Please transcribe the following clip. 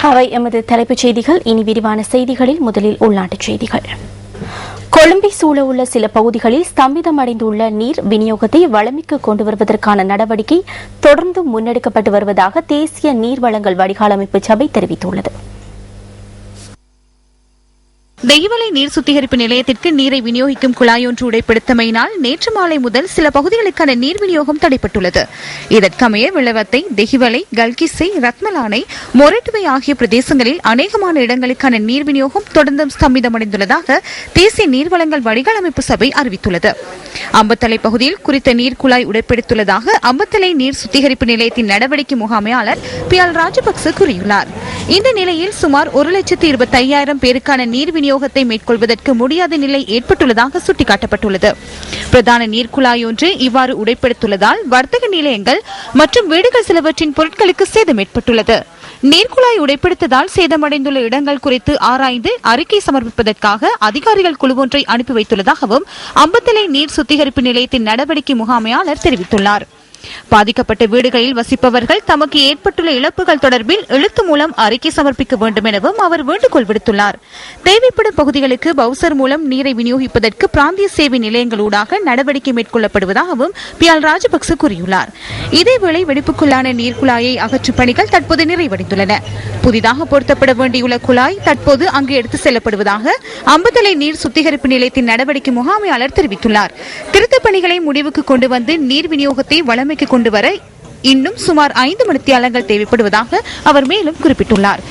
அவை எமது தலைப்புச் செய்திகள். இனி விரிவான செய்திகளில் முதலில் உள்நாட்டுச் செய்திகள். கொழும்பை சூழ உள்ள சில பகுதிகளில் ஸ்தம்பிதம் அடைந்துள்ள நீர் விநியோகத்தை வளமிக்கு கொண்டு வருவதற்கான நடவடிக்கை தொடர்ந்து முன்னெடுக்கப்பட்டு வருவதாக தேசிய நீர்வளங்கள் வடிகால் அமைப்பு சபை தெரிவித்துள்ளது. தெய்வலை நீர் சுத்திகரிப்பு நிலையத்திற்கு நீரை விநியோகிக்கும் குழாயொன்று உடைப்படுத்தமையினால் நேற்று மாலை முதல் சில பகுதிகளுக்கான நீர் விநியோகம் தடைப்பட்டுள்ளது. இதற்கமைய விளவத்தை, தெஹிவலை, கல்கிசை, ரத்மலானை, மொரட்டுவை ஆகிய பிரதேசங்களில் அநேகமான இடங்களுக்கான நீர் விநியோகம் தொடர்ந்தும் ஸ்தம்பிதமடைந்துள்ளதாக தேசிய நீர்வளங்கள் வடிகால் அமைப்பு சபை அறிவித்துள்ளது. அம்பத்தலை பகுதியில் குறித்த நீர் குழாய் உடைப்படுத்துள்ளதாக அம்பத்தலை நீர் சுத்திகரிப்பு நிலையத்தின் நடவடிக்கை முகாமையாளர் பியால் ராஜபக்ச கூறியுள்ளார். இந்த நிலையில் சுமார் 1,25,000 பேருக்கான நீர் விநியோகத்தை மேற்கொள்வதற்கு முடியாத நிலை ஏற்பட்டுள்ளதாக சுட்டிக்காட்டப்பட்டுள்ளது. பிரதான நீர்க்குழாயொன்று இவ்வாறு உடைப்படுத்துள்ளதால் வர்த்தக நிலையங்கள் மற்றும் வீடுகள் சிலவற்றின் பொருட்களுக்கு சேதம் ஏற்பட்டுள்ளது. நீர்க்குழாய் உடைப்படுத்ததால் சேதமடைந்துள்ள இடங்கள் குறித்து ஆராய்ந்து அறிக்கை சமர்ப்பிப்பதற்காக அதிகாரிகள் குழு ஒன்றை அனுப்பி வைத்துள்ளதாகவும் அம்பத்தலை நீர் சுத்திகரிப்பு நிலையத்தின் நடவடிக்கை முகாமையாளர் தெரிவித்துள்ளார். பாதிக்கப்பட்ட வீடுகளில் வசிப்பவர்கள் தமக்கு ஏற்பட்டுள்ள இழப்புகள் தொடர்பில் எழுத்து மூலம் அறிக்கை சமர்ப்பிக்க வேண்டும் எனவும் அவர் வேண்டுகோள் விடுத்துள்ளார். தேவைப்படும் பகுதிகளுக்கு பவுசர் மூலம் நீரை விநியோகிப்பதற்கு பிராந்திய சேவை நிலையங்களூடாக நடவடிக்கை மேற்கொள்ளப்படுவதாகவும் பியால் ராஜபக்ச கூறியுள்ளார். இதேவேளை வெடிப்புக்குள்ளான நீர்க்குழாயை அகற்றும் பணிகள் தற்போது நிறைவடைந்துள்ளன. புதிதாக பொருத்தப்பட வேண்டியுள்ள குழாய் தற்போது அங்கு எடுத்துச் செல்லப்படுவதாக அம்பத்தலை நீர் சுத்திகரிப்பு நிலையத்தின் நடவடிக்கை முகாமையாளர் தெரிவித்துள்ளார். திருத்தப் பணிகளை முடிவுக்கு கொண்டு வந்து நீர் விநியோகத்தை வளமைக்கு கொண்டு வர இன்னும் சுமார் 5 மணித்தியாலங்கள் தேவைப்படுவதாக அவர் மேலும் குறிப்பிட்டுள்ளார்.